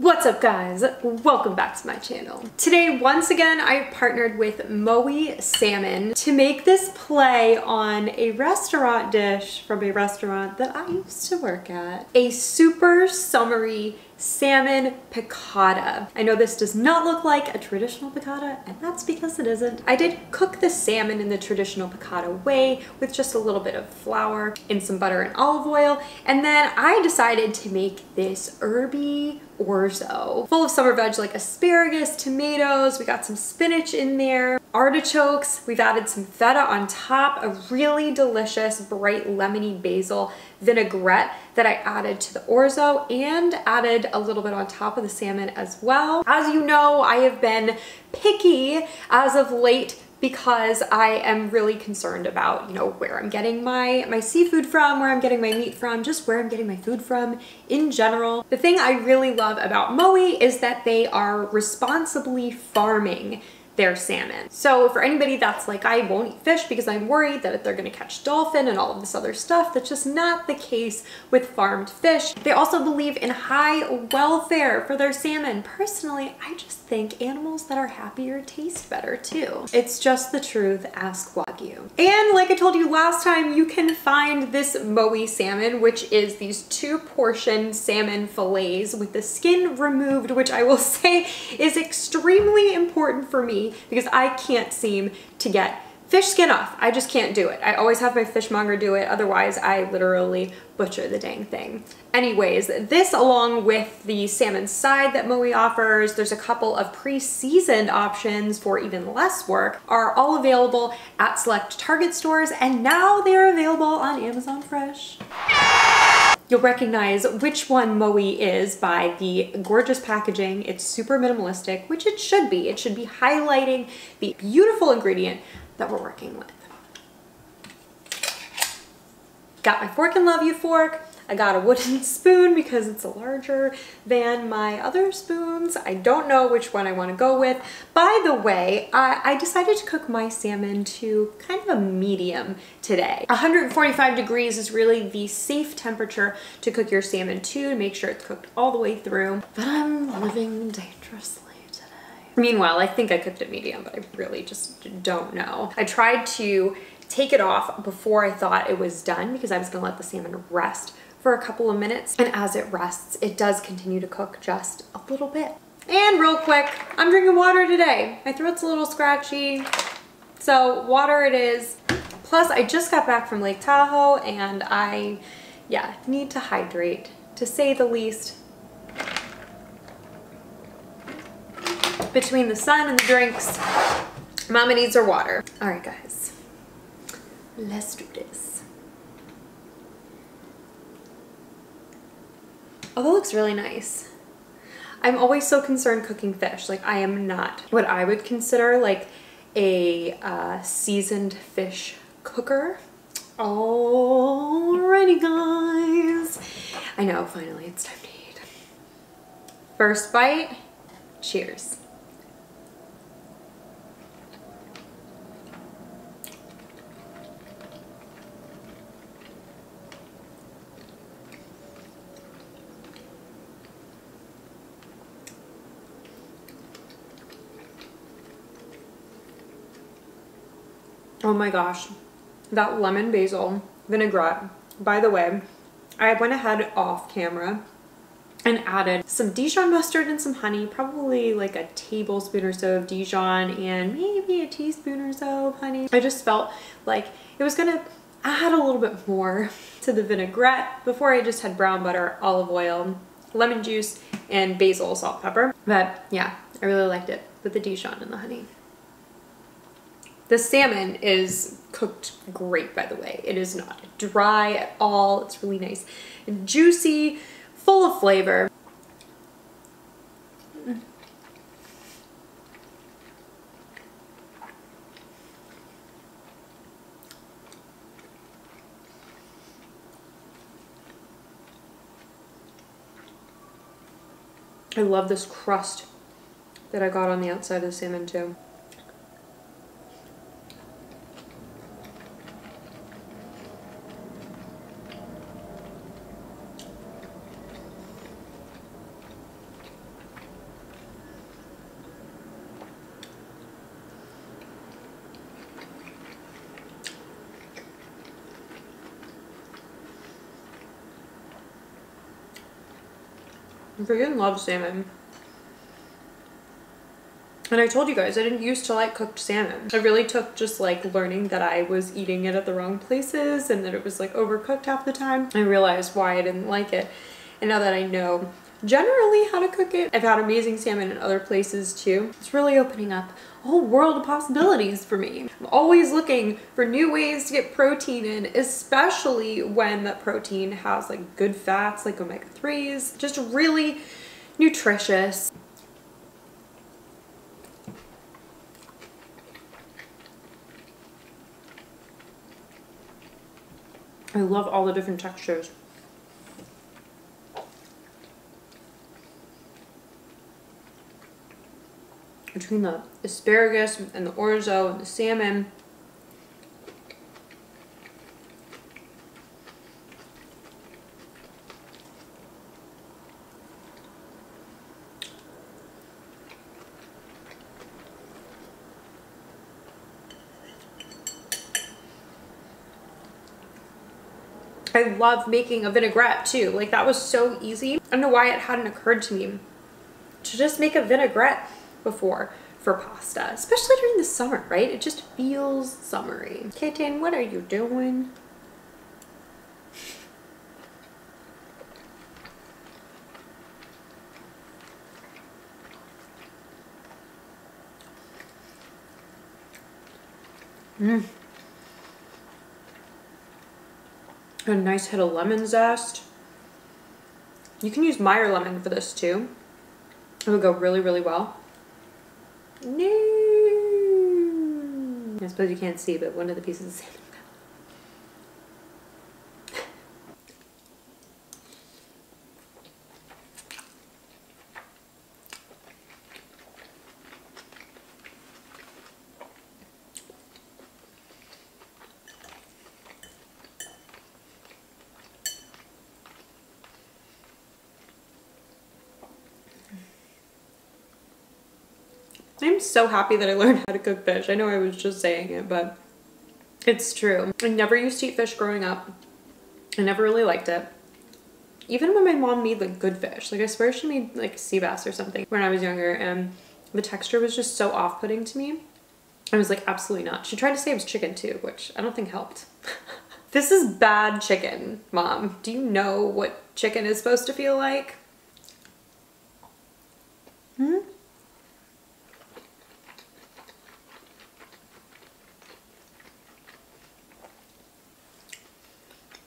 What's up guys? Welcome back to my channel. Today, once again, I've partnered with MOWI Salmon to make this play on a restaurant dish from a restaurant that I used to work at. A super summery salmon piccata. I know this does not look like a traditional piccata, and that's because it isn't. I did cook the salmon in the traditional piccata way with just a little bit of flour and some butter and olive oil, and then I decided to make this herby orzo full of summer veg like asparagus, tomatoes, we got some spinach in there, artichokes, we've added some feta on top, a really delicious bright lemony basil vinaigrette that I added to the orzo and added a little bit on top of the salmon as well. As you know, I have been picky as of late because I am really concerned about, you know, where I'm getting my seafood from, where I'm getting my meat from, just where I'm getting my food from in general. The thing I really love about MOWI is that they are responsibly farming their salmon. So for anybody that's like, I won't eat fish because I'm worried that they're gonna catch dolphin and all of this other stuff, that's just not the case with farmed fish. They also believe in high welfare for their salmon. Personally, I just think animals that are happier taste better too. It's just the truth, ask Wagyu. And like I told you last time, you can find this MOWI salmon, which is these 2-portion salmon fillets with the skin removed, which I will say is extremely important for me because I can't seem to get fish skin off. I just can't do it. I always have my fishmonger do it. Otherwise, I literally butcher the dang thing. Anyways, this along with the salmon side that MOWI offers, there's a couple of pre-seasoned options for even less work, are all available at select Target stores, and now they're available on Amazon Fresh. You'll recognize which one MOWI is by the gorgeous packaging. It's super minimalistic, which it should be. It should be highlighting the beautiful ingredient that we're working with. Got my Fork and Love You fork. I got a wooden spoon because it's larger than my other spoons. I don't know which one I want to go with. By the way, I decided to cook my salmon to kind of a medium today. 145 degrees is really the safe temperature to cook your salmon to make sure it's cooked all the way through. But I'm living dangerously today. Meanwhile, I think I cooked it medium, but I really just don't know. I tried to take it off before I thought it was done because I was gonna let the salmon rest for a couple of minutes, and as it rests, it does continue to cook just a little bit. And real quick, I'm drinking water today. My throat's a little scratchy, so water it is. Plus, I just got back from Lake Tahoe, and I, need to hydrate, to say the least. Between the sun and the drinks, Mama needs her water. All right, guys, let's do this. Oh, that looks really nice. I'm always so concerned cooking fish. Like, I am not what I would consider like a seasoned fish cooker. Alrighty, guys. I know, finally, it's time to eat. First bite, cheers. Oh my gosh, that lemon basil vinaigrette. By the way, I went ahead off camera and added some Dijon mustard and some honey, probably like a tablespoon or so of Dijon and maybe a teaspoon or so of honey. I just felt like it was gonna add a little bit more to the vinaigrette. Before, I just had brown butter, olive oil, lemon juice, and basil, salt, pepper. But yeah, I really liked it with the Dijon and the honey. The salmon is cooked great, by the way. It is not dry at all. It's really nice and juicy, full of flavor. I love this crust that I got on the outside of the salmon too. I freaking love salmon. And I told you guys, I didn't used to like cooked salmon. It really took just like learning that I was eating it at the wrong places and that it was like overcooked half the time. I realized why I didn't like it. And now that I know generally how to cook it, I've had amazing salmon in other places too. It's really opening up a whole world of possibilities for me. I'm always looking for new ways to get protein in, especially when that protein has like good fats like omega-3s, just really nutritious. I love all the different textures. Between the asparagus and the orzo and the salmon. I love making a vinaigrette too. Like that was so easy. I don't know why it hadn't occurred to me to just make a vinaigrette before for pasta, especially during the summer, right? It just feels summery. Kitten, what are you doing? A nice hit of lemon zest. You can use Meyer lemon for this too. It would go really, really well. No. I suppose you can't see, but one of the pieces of salmon. I'm so happy that I learned how to cook fish. I know I was just saying it, but it's true. I never used to eat fish growing up. I never really liked it. Even when my mom made like good fish, like I swear she made like sea bass or something when I was younger, and the texture was just so off-putting to me. I was like, absolutely not. She tried to say it was chicken too, which I don't think helped. This is bad chicken, Mom. Do you know what chicken is supposed to feel like? Hmm?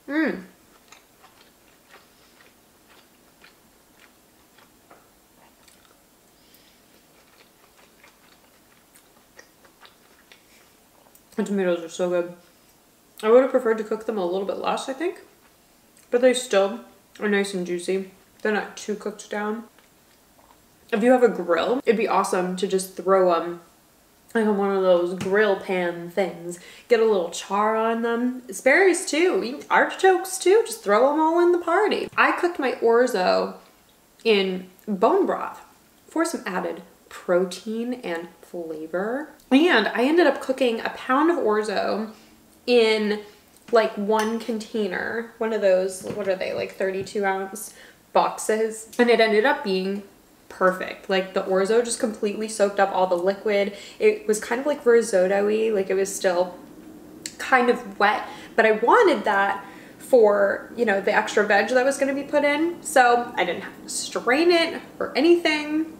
Mmm. The tomatoes are so good. I would have preferred to cook them a little bit less, I think, but they still are nice and juicy. They're not too cooked down. If you have a grill, it'd be awesome to just throw them like on one of those grill pan things. Get a little char on them. Asparagus too, artichokes too, just throw them all in the party. I cooked my orzo in bone broth for some added protein and flavor. And I ended up cooking a pound of orzo in like one container, one of those, what are they, like 32-ounce boxes. And it ended up being perfect. Like the orzo just completely soaked up all the liquid. It was kind of like risotto-y, like it was still kind of wet, but I wanted that for, you know, the extra veg that was going to be put in. So I didn't have to strain it or anything.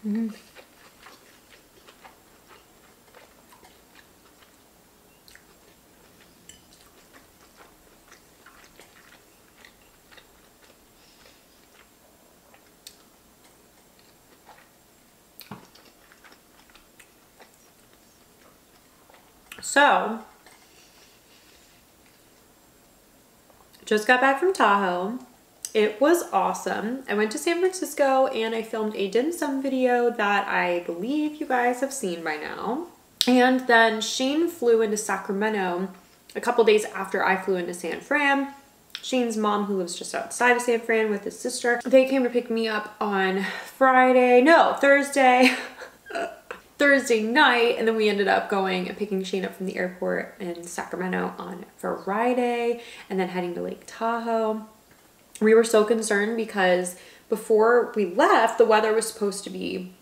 Mm. So, just got back from Tahoe. It was awesome. I went to San Francisco and I filmed a dim sum video that I believe you guys have seen by now. And then Shane flew into Sacramento a couple days after I flew into San Fran. Shane's mom, who lives just outside of San Fran with his sister, they came to pick me up on Thursday. Thursday night, and then we ended up going and picking Shane up from the airport in Sacramento on Friday, and then heading to Lake Tahoe. We were so concerned because before we left, the weather was supposed to be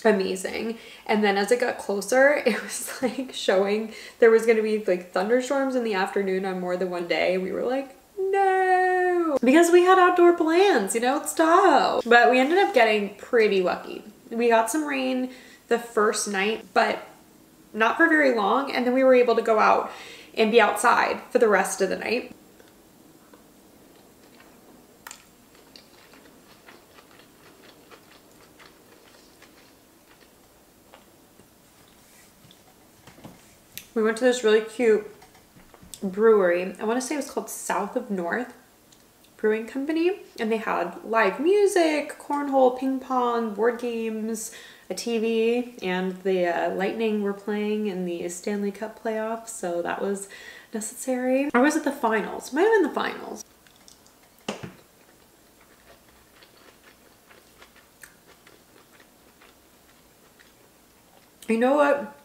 amazing, and then as it got closer, it was like showing there was going to be like thunderstorms in the afternoon on more than one day. We were like, no, because we had outdoor plans, you know, it's Tahoe. But we ended up getting pretty lucky. We got some rain the first night, but not for very long, and then we were able to go out and be outside for the rest of the night. We went to this really cute brewery. I want to say it was called South of North Brewing Company, and they had live music, cornhole, ping pong, board games, a TV, and the Lightning were playing in the Stanley Cup playoffs, so that was necessary. Or was it the finals? Might have been the finals. You know what?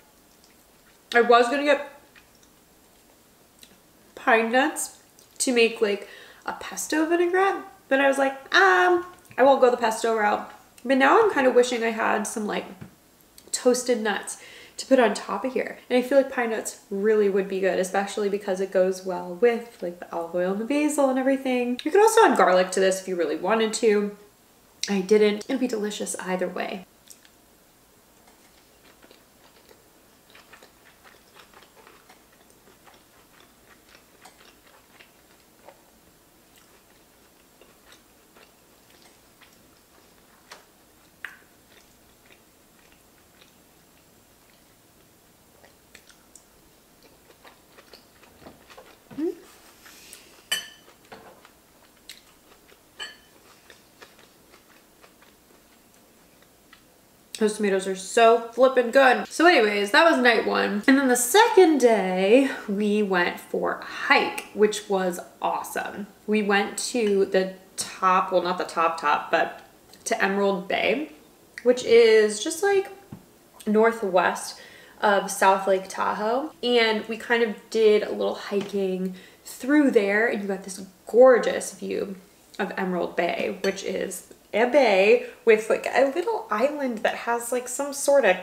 I was gonna get pine nuts to make like a pesto vinaigrette, but I was like, I won't go the pesto route. But now I'm kind of wishing I had some like toasted nuts to put on top of here. And I feel like pine nuts really would be good, especially because it goes well with like the olive oil and the basil and everything. You could also add garlic to this if you really wanted to. I didn't. It'd be delicious either way. Those tomatoes are so flippin' good. So anyways, that was night one. And then the second day, we went for a hike, which was awesome. We went to the top, well, not the top, but to Emerald Bay, which is just like northwest of South Lake Tahoe. And we kind of did a little hiking through there, and you got this gorgeous view of Emerald Bay, which is a bay with like a little island that has like some sort of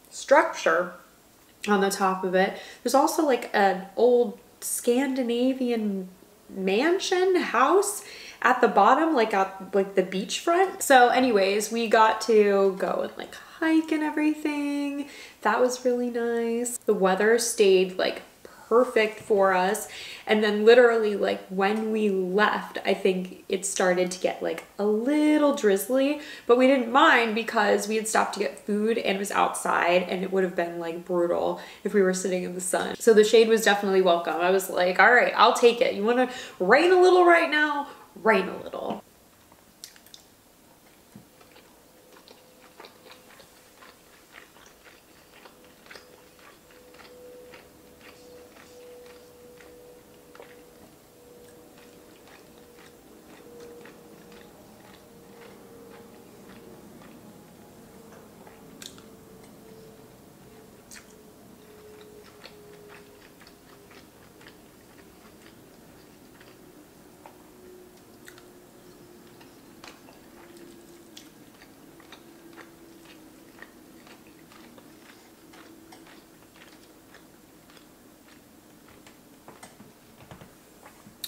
structure on the top of it. There's also like an old Scandinavian mansion house at the bottom, like at like the beachfront. So anyways, we got to go and like hike and everything. That was really nice. The weather stayed like perfect for us, and then literally like when we left, I think it started to get like a little drizzly, but we didn't mind because we had stopped to get food and it was outside, and it would have been like brutal if we were sitting in the sun. So the shade was definitely welcome. I was like, all right, I'll take it. You want to rain a little right now? Rain a little.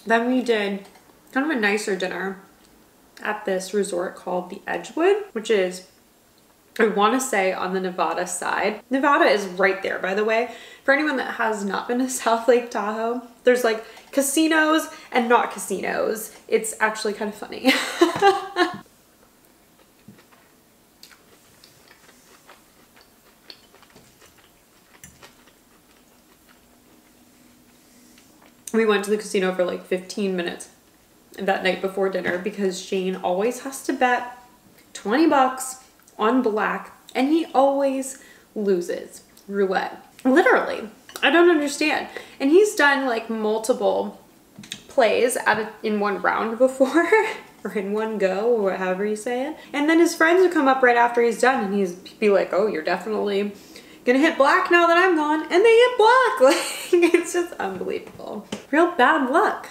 Then we did kind of a nicer dinner at this resort called the Edgewood, which is I want to say on the Nevada side. Nevada is right there, by the way. For anyone that has not been to South Lake Tahoe, there's like casinos and not casinos. It's actually kind of funny. We went to the casino for like 15 minutes that night before dinner because Shane always has to bet 20 bucks on black and he always loses roulette. Literally. I don't understand. And he's done like multiple plays in one round before or in one go or however you say it. And then his friends would come up right after he's done and he'd be like, oh, you're definitely gonna hit black now that I'm gone. And they hit black. Like, it's just unbelievable. Real bad luck.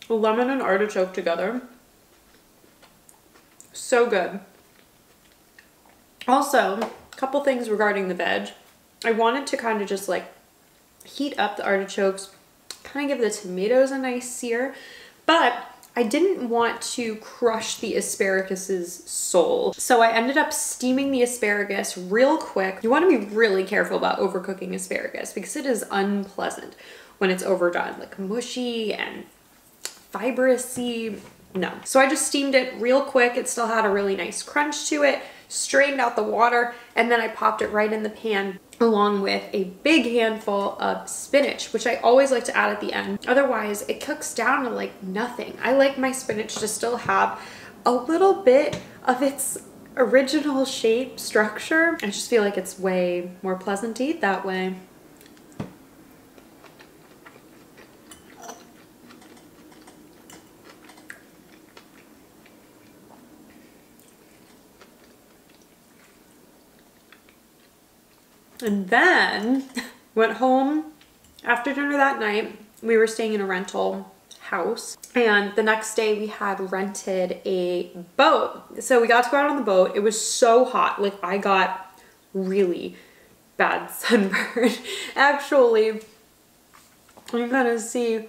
Lemon and artichoke together. So good. Also, a couple things regarding the veg. I wanted to kind of just like heat up the artichokes, kind of give the tomatoes a nice sear, but I didn't want to crush the asparagus' soul. So I ended up steaming the asparagus real quick. You want to be really careful about overcooking asparagus because it is unpleasant when it's overdone, like mushy and fibrousy. No. So I just steamed it real quick. It still had a really nice crunch to it, strained out the water, and then I popped it right in the pan along with a big handful of spinach, which I always like to add at the end. Otherwise, it cooks down to like nothing. I like my spinach to still have a little bit of its original shape, structure. I just feel like it's way more pleasant to eat that way. And then went home after dinner that night. We were staying in a rental house and the next day we had rented a boat. So we got to go out on the boat. It was so hot. Like I got really bad sunburn. Actually, I'm gonna see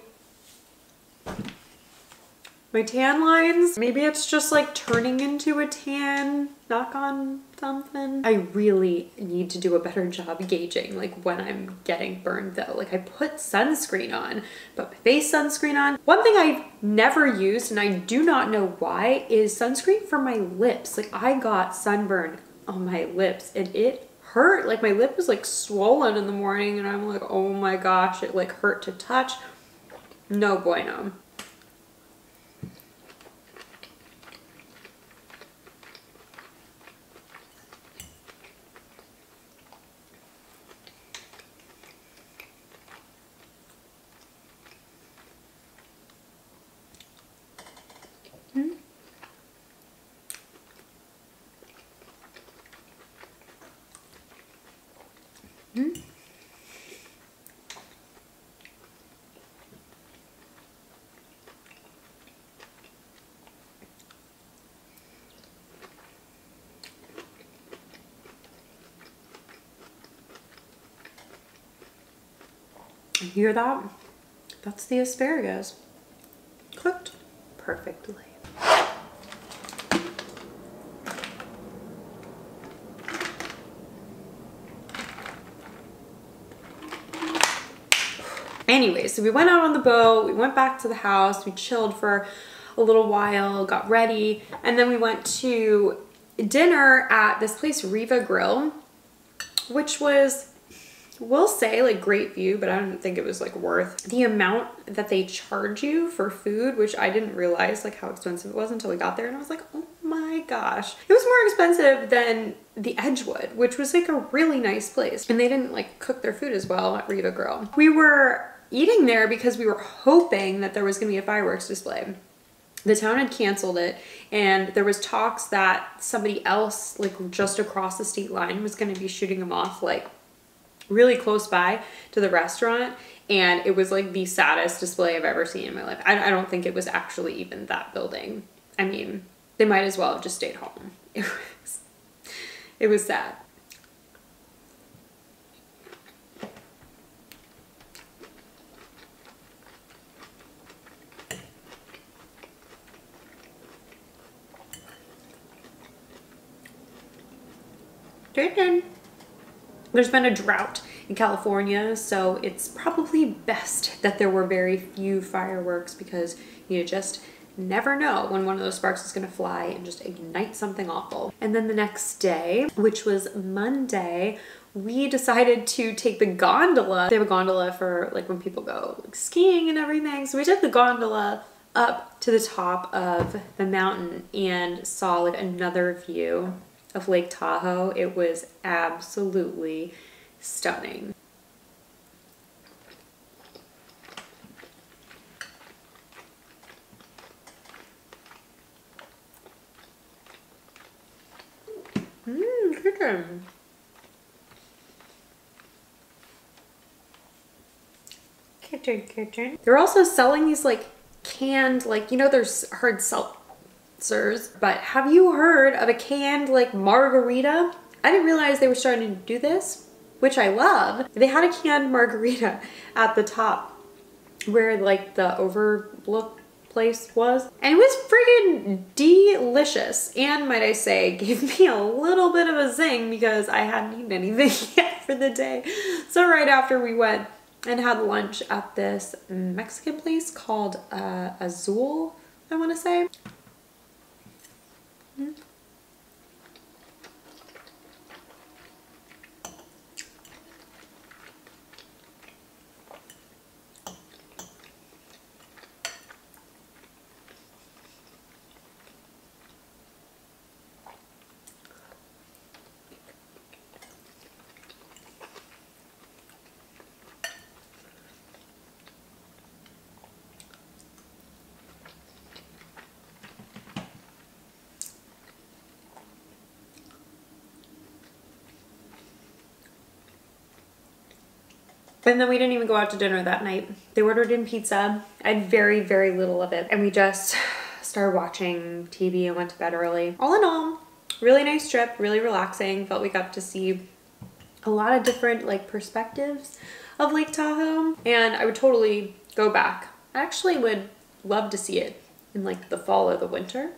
my tan lines. Maybe it's just like turning into a tan, knock on something. I really need to do a better job gauging like when I'm getting burned though. Like I put sunscreen on, put my face sunscreen on. One thing I've never used and I do not know why is sunscreen for my lips. Like I got sunburn on my lips and it hurt. Like my lip was like swollen in the morning and I'm like, oh my gosh, it like hurt to touch. No bueno. You hear that? That's the asparagus. Cooked perfectly. Anyway, so we went out on the boat, we went back to the house, we chilled for a little while, got ready, and then we went to dinner at this place, Riva Grill, which was, we'll say like great view, but I don't think it was like worth the amount that they charge you for food, which I didn't realize like how expensive it was until we got there. And I was like, oh my gosh, it was more expensive than the Edgewood, which was like a really nice place. And they didn't like cook their food as well at Riva Grill. We were eating there because we were hoping that there was gonna be a fireworks display. The town had canceled it and there was talks that somebody else like just across the state line was gonna be shooting them off like really close by to the restaurant, and it was like the saddest display I've ever seen in my life. I don't think it was actually even that building. I mean, they might as well have just stayed home. It was sad. Chicken. There's been a drought in California, so it's probably best that there were very few fireworks because you just never know when one of those sparks is gonna fly and just ignite something awful. And then the next day, which was Monday, we decided to take the gondola. They have a gondola for like when people go like skiing and everything. So we took the gondola up to the top of the mountain and saw like another view of Lake Tahoe. It was absolutely stunning. Chicken. Kitchen. They're also selling these like canned, like, you know, there's hard seltzers, but have you heard of a canned like margarita? I didn't realize they were starting to do this, which I love. They had a canned margarita at the top where like the overlook place was, and it was friggin' delicious, and might I say gave me a little bit of a zing because I hadn't eaten anything yet for the day. So right after we went and had lunch at this Mexican place called Azul, I want to say. And then we didn't even go out to dinner that night. They ordered in pizza. I had very, very little of it. And we just started watching TV and went to bed early. All in all, really nice trip, really relaxing. Felt we got to see a lot of different like perspectives of Lake Tahoe. And I would totally go back. I actually would love to see it in like the fall or the winter.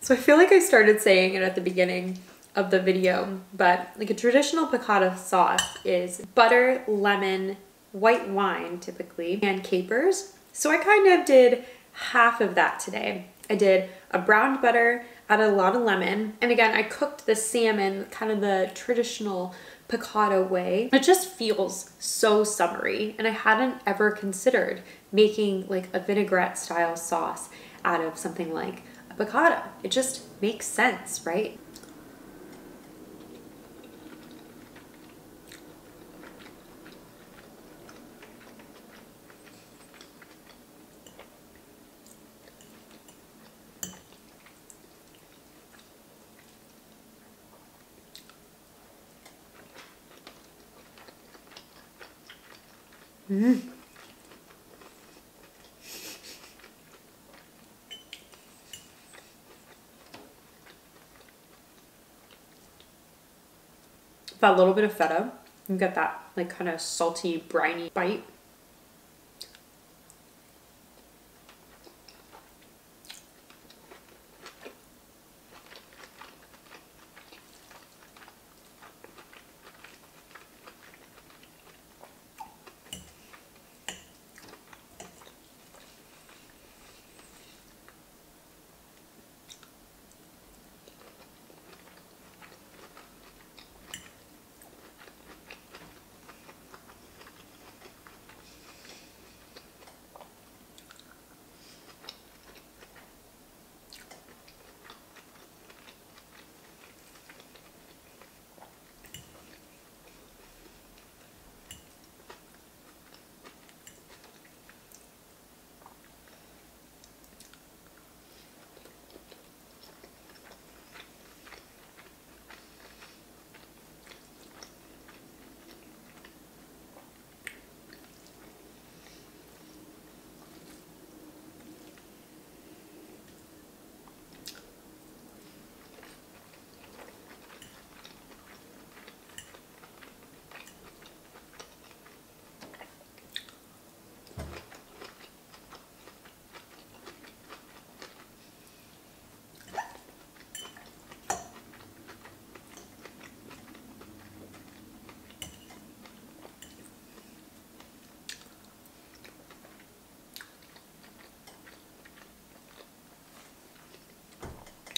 So I feel like I started saying it at the beginning of the video, but like a traditional piccata sauce is butter, lemon, white wine typically, and capers. So I kind of did half of that today. I did a browned butter, added a lot of lemon, and again, I cooked the salmon kind of the traditional piccata way. It just feels so summery, and I hadn't ever considered making like a vinaigrette style sauce out of something like piccata. It just makes sense, right? That little bit of feta, you get that like kind of salty, briny bite.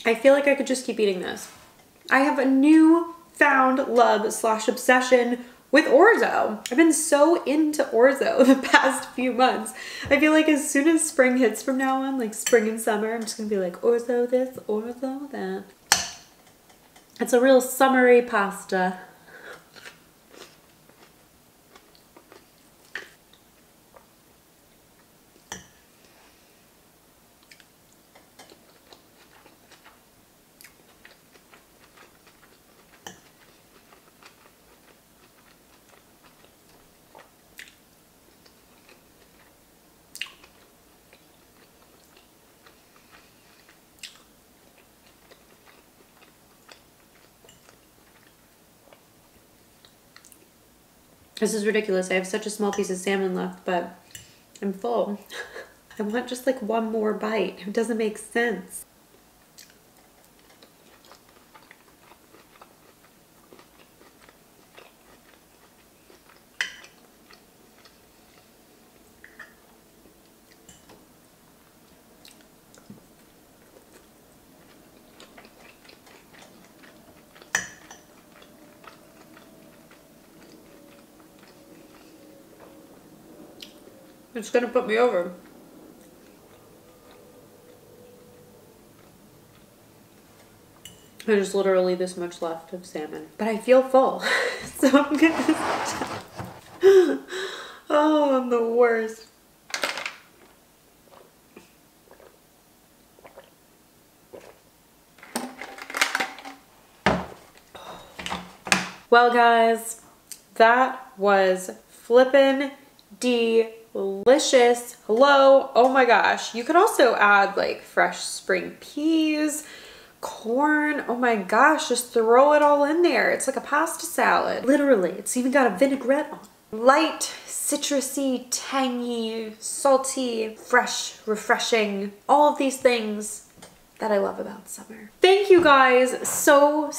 I feel like I could just keep eating this. I have a newfound love slash obsession with Orzo. I've been so into Orzo the past few months. I feel like as soon as spring hits from now on, like spring and summer, I'm just gonna be like Orzo this, Orzo that. It's a real summery pasta. This is ridiculous. I have such a small piece of salmon left, but I'm full. I want just like one more bite. It doesn't make sense. It's gonna put me over. There's literally this much left of salmon, but I feel full, so I'm gonna oh, I'm the worst. Well, guys, that was flippin' delicious. Hello. Oh my gosh. You could also add like fresh spring peas, corn. Oh my gosh. Just throw it all in there. It's like a pasta salad. Literally. It's even got a vinaigrette on. Light, citrusy, tangy, salty, fresh, refreshing. All of these things that I love about summer. Thank you guys so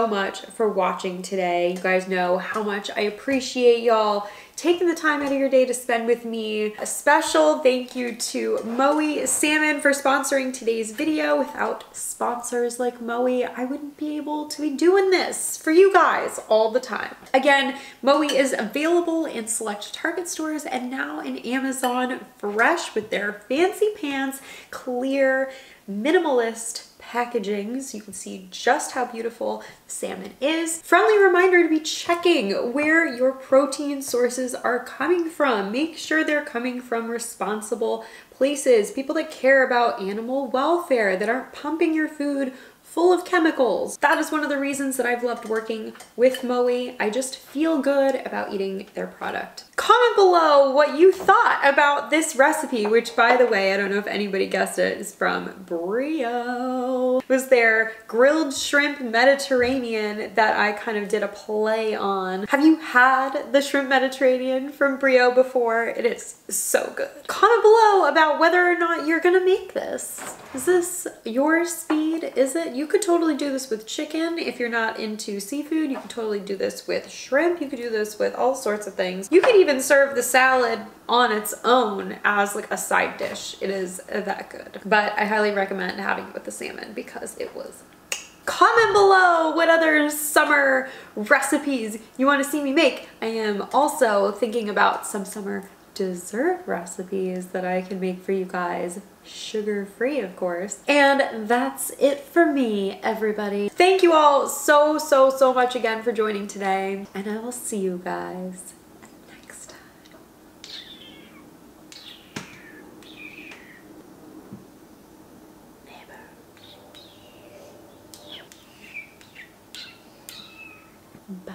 much for watching today. You guys know how much I appreciate y'all taking the time out of your day to spend with me. A special thank you to MOWI Salmon for sponsoring today's video. Without sponsors like MOWI, I wouldn't be able to be doing this for you guys all the time. Again, MOWI is available in select Target stores and now in Amazon Fresh with their fancy pants, clear, minimalist packaging so you can see just how beautiful salmon is. Friendly reminder to be checking where your protein sources are coming from. Make sure they're coming from responsible places, people that care about animal welfare, that aren't pumping your food full of chemicals. That is one of the reasons that I've loved working with MOWI. I just feel good about eating their product. Comment below what you thought about this recipe, which by the way, I don't know if anybody guessed it, is from Brio. It was their grilled shrimp Mediterranean that I kind of did a play on. Have you had the shrimp Mediterranean from Brio before? It is so good. Comment below about whether or not you're gonna make this. Is this your speed? Is it? You could totally do this with chicken if you're not into seafood. You could totally do this with shrimp. You could do this with all sorts of things. You could even serve the salad on its own as like a side dish. It is that good. But I highly recommend having it with the salmon because it was. Comment below what other summer recipes you want to see me make. I am also thinking about some summer dessert recipes that I can make for you guys. Sugar-free, of course. And that's it for me, everybody. Thank you all so much again for joining today. And I will see you guys next time. Neighbor. Bye.